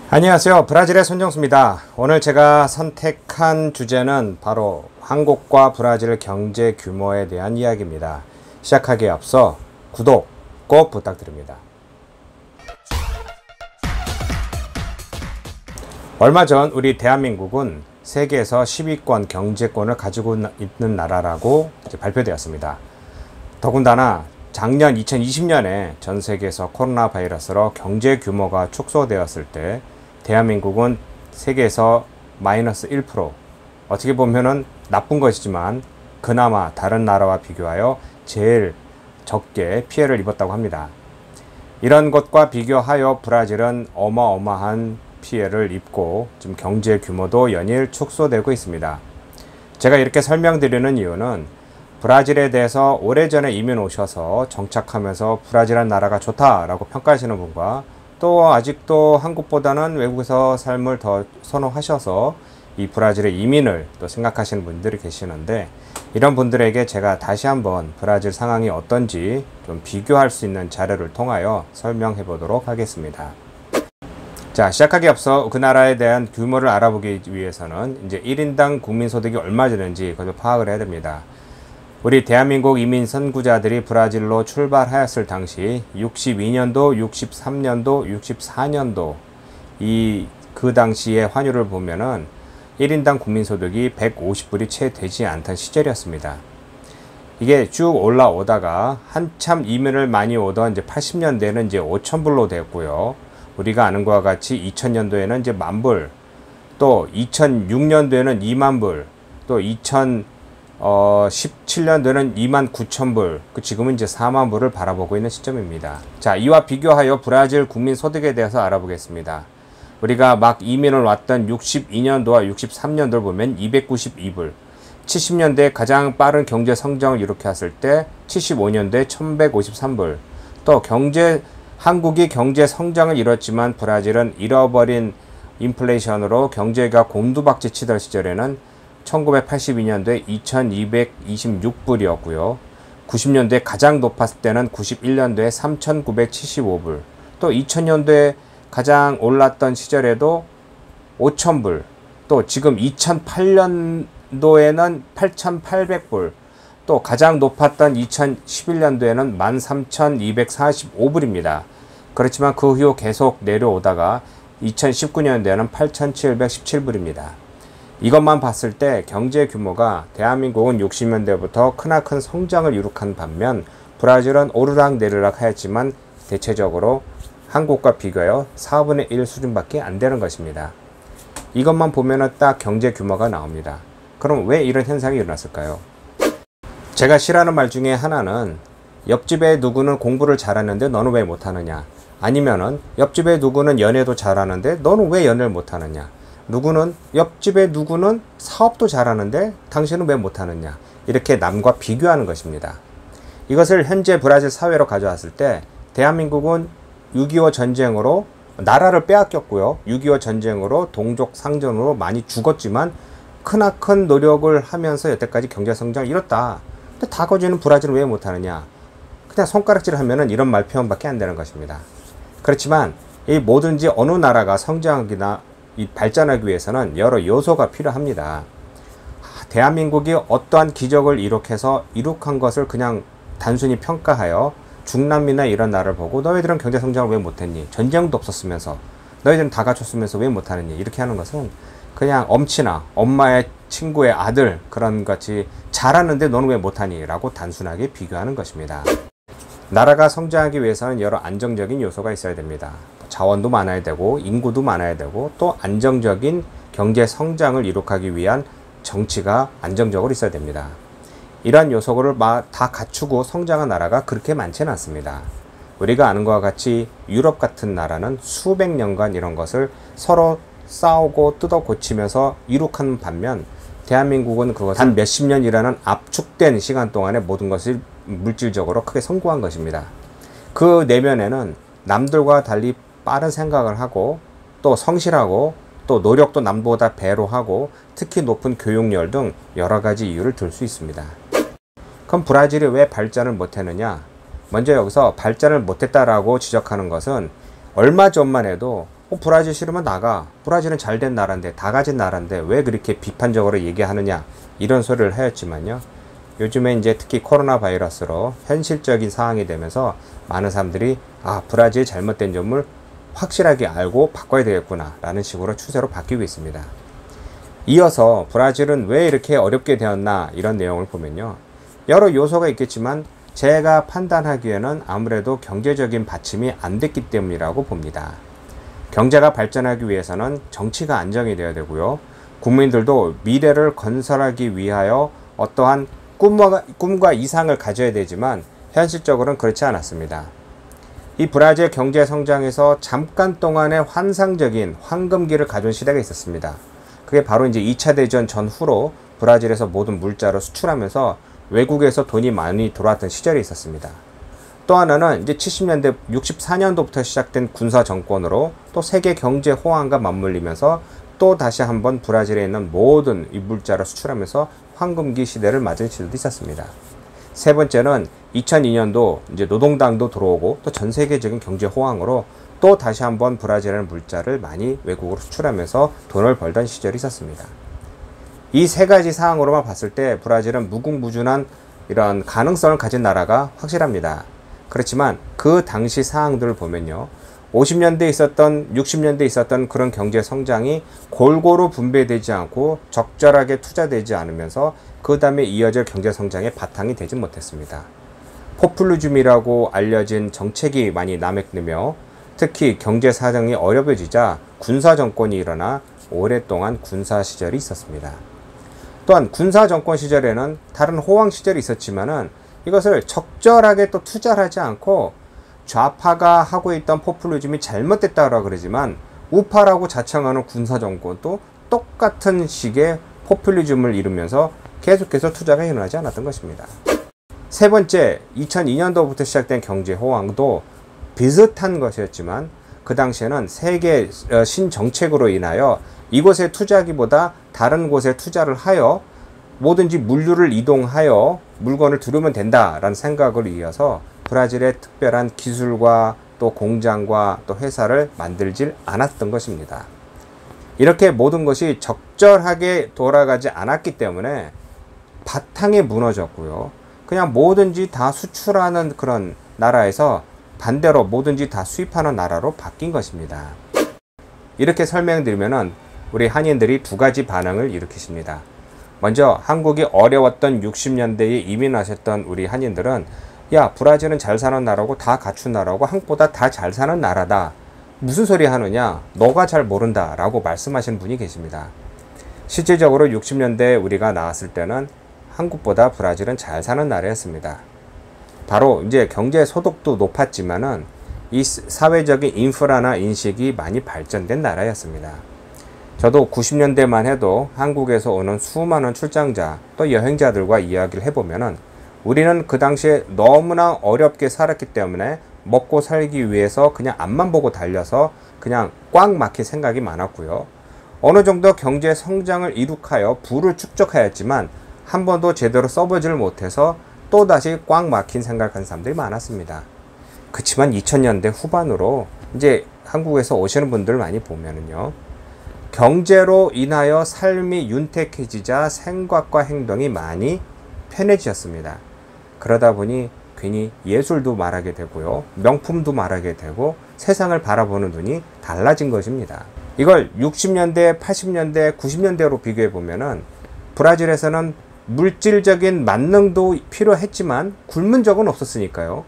안녕하세요. 브라질의 손정수입니다. 오늘 제가 선택한 주제는 바로 한국과 브라질 경제 규모에 대한 이야기입니다. 시작하기에 앞서 구독 꼭 부탁드립니다. 얼마 전 우리 대한민국은 세계에서 10위권 경제권을 가지고 있는 나라라고 발표되었습니다. 더군다나 작년 2020년에 전 세계에서 코로나 바이러스로 경제 규모가 축소되었을 때 대한민국은 세계에서 마이너스 1%, 어떻게 보면은 나쁜 것이지만 그나마 다른 나라와 비교하여 제일 적게 피해를 입었다고 합니다. 이런 것과 비교하여 브라질은 어마어마한 피해를 입고 지금 경제 규모도 연일 축소되고 있습니다. 제가 이렇게 설명드리는 이유는 브라질에 대해서 오래전에 이민 오셔서 정착하면서 브라질한 나라가 좋다라고 평가하시는 분과 또 아직도 한국보다는 외국에서 삶을 더 선호하셔서 이 브라질의 이민을 또 생각하시는 분들이 계시는데, 이런 분들에게 제가 다시 한번 브라질 상황이 어떤지 좀 비교할 수 있는 자료를 통하여 설명해 보도록 하겠습니다. 자, 시작하기 앞서 그 나라에 대한 규모를 알아보기 위해서는 이제 1인당 국민소득이 얼마 되는지 그걸 파악을 해야 됩니다. 우리 대한민국 이민 선구자들이 브라질로 출발하였을 당시 62년도, 63년도, 64년도 그 당시의 환율을 보면은 1인당 국민소득이 150불이 채 되지 않던 시절이었습니다. 이게 쭉 올라오다가 한참 이민을 많이 오던 이제 80년대에는 이제 5,000불로 되었고요. 우리가 아는 것과 같이 2000년도에는 이제 10,000불, 또 2006년도에는 20,000불, 또 2017년도에는 29,000불, 지금은 이제 40,000불을 바라보고 있는 시점입니다. 자, 이와 비교하여 브라질 국민 소득에 대해서 알아보겠습니다. 우리가 막 이민을 왔던 62년도와 63년도를 보면 292불, 70년대에 가장 빠른 경제 성장을 일으켰을 때 75년도에 1153불, 또 한국이 경제 성장을 이뤘지만 브라질은 잃어버린 인플레이션으로 경제가 곤두박질 치던 시절에는 1982년도에 2226불이었고요. 90년도에 가장 높았을 때는 91년도에 3975불, 또 2000년도에 가장 올랐던 시절에도 5000불, 또 지금 2008년도에는 8800불, 또 가장 높았던 2011년도에는 13,245불입니다. 그렇지만 그 후 계속 내려오다가 2019년도에는 8,717불입니다. 이것만 봤을 때 경제 규모가 대한민국은 60년대부터 크나큰 성장을 이룩한 반면 브라질은 오르락내리락 하였지만 대체적으로 한국과 비교하여 4분의 1 수준밖에 안 되는 것입니다. 이것만 보면은 딱 경제 규모가 나옵니다. 그럼 왜 이런 현상이 일어났을까요? 제가 싫어하는 말 중에 하나는 옆집에 누구는 공부를 잘하는데 너는 왜 못하느냐, 아니면은 옆집에 누구는 연애도 잘하는데 너는 왜 연애를 못하느냐, 옆집에 누구는 사업도 잘하는데 당신은 왜 못하느냐, 이렇게 남과 비교하는 것입니다. 이것을 현재 브라질 사회로 가져왔을 때 대한민국은 6.25 전쟁으로 나라를 빼앗겼고요. 6.25 전쟁으로 동족 상전으로 많이 죽었지만 크나큰 노력을 하면서 여태까지 경제 성장을 이뤘다. 근데 다 거지는 브라질은 왜 못하느냐, 그냥 손가락질을 하면은 이런 말 표현밖에 안 되는 것입니다. 그렇지만 이 뭐든지 어느 나라가 성장하기나 발전하기 위해서는 여러 요소가 필요합니다. 대한민국이 어떠한 기적을 이룩한 것을 그냥 단순히 평가하여 중남미나 이런 나라를 보고 너희들은 경제 성장을 왜 못했니, 전쟁도 없었으면서 너희들은 다 갖췄으면서 왜 못하느니, 이렇게 하는 것은 그냥 엄친아, 엄마의 친구의 아들 그런 같이 잘하는데 너는 왜 못하니 라고 단순하게 비교하는 것입니다. 나라가 성장하기 위해서는 여러 안정적인 요소가 있어야 됩니다. 자원도 많아야 되고 인구도 많아야 되고 또 안정적인 경제 성장을 이룩하기 위한 정치가 안정적으로 있어야 됩니다. 이러한 요소를 다 갖추고 성장한 나라가 그렇게 많지는 않습니다. 우리가 아는 것과 같이 유럽 같은 나라는 수백 년간 이런 것을 서로 싸우고 뜯어 고치면서 이룩한 반면 대한민국은 그것을 단 몇십 년이라는 압축된 시간 동안에 모든 것을 물질적으로 크게 성공한 것입니다. 그 내면에는 남들과 달리 빠른 생각을 하고 또 성실하고 또 노력도 남보다 배로 하고 특히 높은 교육열 등 여러 가지 이유를 들 수 있습니다. 그럼 브라질이 왜 발전을 못했느냐? 먼저 여기서 발전을 못했다라고 지적하는 것은 얼마 전만 해도 브라질 싫으면 나가. 브라질은 잘된 나라인데, 다 가진 나라인데 왜 그렇게 비판적으로 얘기하느냐, 이런 소리를 하였지만요. 요즘에 이제 특히 코로나 바이러스로 현실적인 상황이 되면서 많은 사람들이 브라질 잘못된 점을 확실하게 알고 바꿔야 되겠구나 라는 식으로 추세로 바뀌고 있습니다. 이어서 브라질은 왜 이렇게 어렵게 되었나, 이런 내용을 보면요, 여러 요소가 있겠지만 제가 판단하기에는 아무래도 경제적인 받침이 안 됐기 때문이라고 봅니다. 경제가 발전하기 위해서는 정치가 안정이 되어야 되고요, 국민들도 미래를 건설하기 위하여 어떠한 꿈과 이상을 가져야 되지만 현실적으로는 그렇지 않았습니다. 이 브라질 경제 성장에서 잠깐 동안의 환상적인 황금기를 가져온 시대가 있었습니다. 그게 바로 이제 2차 대전 전후로 브라질에서 모든 물자를 수출하면서 외국에서 돈이 많이 들어왔던 시절이 있었습니다. 또 하나는 이제 70년대 64년도부터 시작된 군사 정권으로 또 세계 경제 호황과 맞물리면서 또 다시 한번 브라질에 있는 모든 이 물자를 수출하면서 황금기 시대를 맞은 시대도 있었습니다. 세 번째는 2002년도 이제 노동당도 들어오고 또 전 세계적인 경제 호황으로 또 다시 한번 브라질에는 물자를 많이 외국으로 수출하면서 돈을 벌던 시절이 있었습니다. 이 세 가지 사항으로만 봤을 때 브라질은 무궁무진한 이런 가능성을 가진 나라가 확실합니다. 그렇지만 그 당시 사항들을 보면요, 50년대에 있었던, 60년대에 있었던 그런 경제 성장이 골고루 분배되지 않고 적절하게 투자되지 않으면서 그 다음에 이어질 경제 성장의 바탕이 되지 못했습니다. 포퓰리즘이라고 알려진 정책이 많이 남획되며 특히 경제 사정이 어려워지자 군사 정권이 일어나 오랫동안 군사 시절이 있었습니다. 또한 군사 정권 시절에는 다른 호황 시절이 있었지만은 이것을 적절하게 또 투자를 하지 않고 좌파가 하고 있던 포퓰리즘이 잘못됐다고 그러지만 우파라고 자청하는 군사정권도 똑같은 식의 포퓰리즘을 이루면서 계속해서 투자가 일어나지 않았던 것입니다. 세 번째, 2002년도부터 시작된 경제 호황도 비슷한 것이었지만 그 당시에는 세계 신정책으로 인하여 이곳에 투자하기보다 다른 곳에 투자를 하여 뭐든지 물류를 이동하여 물건을 두르면 된다라는 생각을 이어서 브라질의 특별한 기술과 또 공장과 또 회사를 만들질 않았던 것입니다. 이렇게 모든 것이 적절하게 돌아가지 않았기 때문에 바탕이 무너졌고요. 그냥 뭐든지 다 수출하는 그런 나라에서 반대로 뭐든지 다 수입하는 나라로 바뀐 것입니다. 이렇게 설명드리면은 우리 한인들이 두 가지 반응을 일으키십니다. 먼저 한국이 어려웠던 60년대에 이민하셨던 우리 한인들은 야, 브라질은 잘 사는 나라고 다 갖춘 나라고 한국보다 다 잘 사는 나라다. 무슨 소리 하느냐? 너가 잘 모른다 라고 말씀하시는 분이 계십니다. 실질적으로 60년대에 우리가 나왔을 때는 한국보다 브라질은 잘 사는 나라였습니다. 바로 이제 경제 소득도 높았지만은 이 사회적인 인프라나 인식이 많이 발전된 나라였습니다. 저도 90년대만 해도 한국에서 오는 수많은 출장자 또 여행자들과 이야기를 해보면은 우리는 그 당시에 너무나 어렵게 살았기 때문에 먹고 살기 위해서 그냥 앞만 보고 달려서 그냥 꽉 막힌 생각이 많았고요. 어느 정도 경제 성장을 이룩하여 부를 축적하였지만 한 번도 제대로 써보지를 못해서 또다시 꽉 막힌 생각한 사람들이 많았습니다. 그렇지만 2000년대 후반으로 이제 한국에서 오시는 분들 많이 보면은요, 경제로 인하여 삶이 윤택해지자 생각과 행동이 많이 편해지셨습니다. 그러다 보니 괜히 예술도 말하게 되고요, 명품도 말하게 되고 세상을 바라보는 눈이 달라진 것입니다. 이걸 60년대, 80년대, 90년대로 비교해 보면은 브라질에서는 물질적인 만능도 필요했지만 굶은 적은 없었으니까요.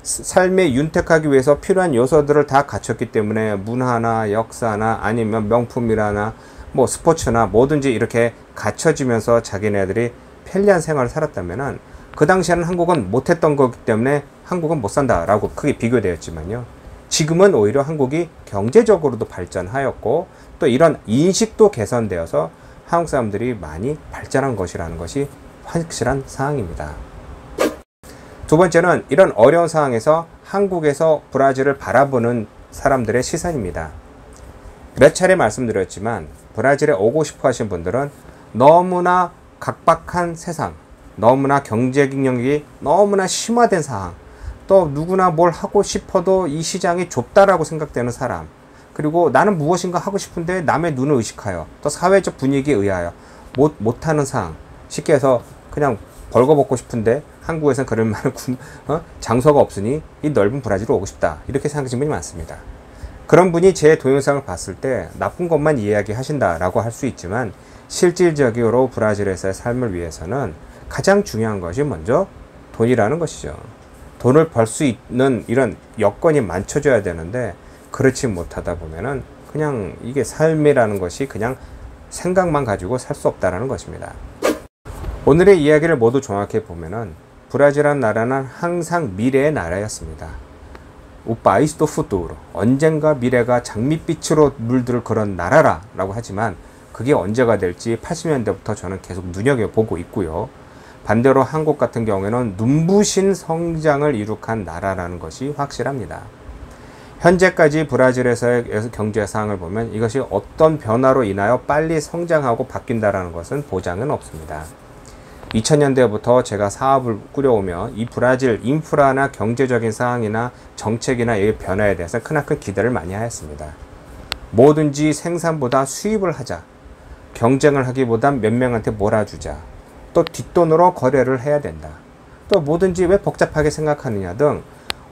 삶에 윤택하기 위해서 필요한 요소들을 다 갖췄기 때문에 문화나 역사나 아니면 명품이라나 뭐 스포츠나 뭐든지 이렇게 갖춰지면서 자기네들이 편리한 생활을 살았다면은 그 당시에는 한국은 못했던 거기 때문에 한국은 못 산다라고 크게 비교되었지만요. 지금은 오히려 한국이 경제적으로도 발전하였고 또 이런 인식도 개선되어서 한국 사람들이 많이 발전한 것이라는 것이 확실한 사항입니다. 두 번째는 이런 어려운 상황에서 한국에서 브라질을 바라보는 사람들의 시선입니다. 몇 차례 말씀드렸지만 브라질에 오고 싶어 하신 분들은 너무나 각박한 세상, 너무나 경제 경력이 너무나 심화된 상황, 또 누구나 뭘 하고 싶어도 이 시장이 좁다라고 생각되는 사람, 그리고 나는 무엇인가 하고 싶은데 남의 눈을 의식하여 또 사회적 분위기에 의하여 못하는 상황, 쉽게 해서 그냥 벌거벗고 싶은데 한국에서는 그럴 만한 장소가 없으니 이 넓은 브라질로 오고 싶다, 이렇게 생각하시는 분이 많습니다. 그런 분이 제 동영상을 봤을 때 나쁜 것만 이야기하신다라고 할 수 있지만, 실질적으로 브라질에서의 삶을 위해서는 가장 중요한 것이 먼저 돈이라는 것이죠. 돈을 벌 수 있는 이런 여건이 맞춰져야 되는데, 그렇지 못하다 보면은 그냥 이게 삶이라는 것이 그냥 생각만 가지고 살 수 없다라는 것입니다. 오늘의 이야기를 모두 종합해 보면은 브라질이라는 나라는 항상 미래의 나라였습니다. O país do futuro, 언젠가 미래가 장밋빛으로 물들 그런 나라라고 하지만 그게 언제가 될지 80년대부터 저는 계속 눈여겨보고 있고요. 반대로 한국 같은 경우에는 눈부신 성장을 이룩한 나라라는 것이 확실합니다. 현재까지 브라질에서의 경제 상황을 보면 이것이 어떤 변화로 인하여 빨리 성장하고 바뀐다라는 것은 보장은 없습니다. 2000년대부터 제가 사업을 꾸려오며 이 브라질 인프라나 경제적인 상황이나 정책이나 이 변화에 대해서 크나큰 기대를 많이 하였습니다. 뭐든지 생산보다 수입을 하자, 경쟁을 하기보단 몇 명한테 몰아주자, 또 뒷돈으로 거래를 해야 된다, 또 뭐든지 왜 복잡하게 생각하느냐 등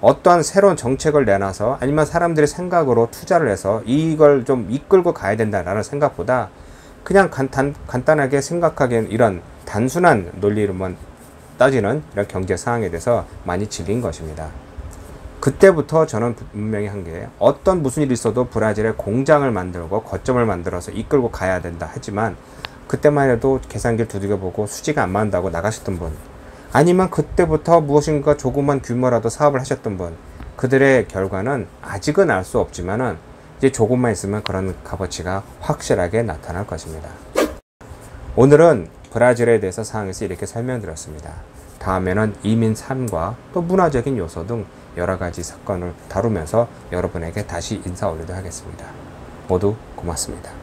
어떠한 새로운 정책을 내놔서 아니면 사람들의 생각으로 투자를 해서 이걸 좀 이끌고 가야 된다라는 생각보다 그냥 간단하게 생각하기엔 이런 단순한 논리로만 따지는 이런 경제 상황에 대해서 많이 질린 것입니다. 그때부터 저는 분명히 한 게, 어떤 무슨 일이 있어도 브라질에 공장을 만들고 거점을 만들어서 이끌고 가야 된다 하지만, 그때만 해도 계산기를 두들겨보고 수지가 안 맞는다고 나가셨던 분, 아니면 그때부터 무엇인가 조그만 규모라도 사업을 하셨던 분, 그들의 결과는 아직은 알 수 없지만은 이제 조금만 있으면 그런 값어치가 확실하게 나타날 것입니다. 오늘은 브라질에 대해서 상황에서 이렇게 설명드렸습니다. 다음에는 이민 삶과 또 문화적인 요소 등 여러 가지 사건을 다루면서 여러분에게 다시 인사 올리도록 하겠습니다. 모두 고맙습니다.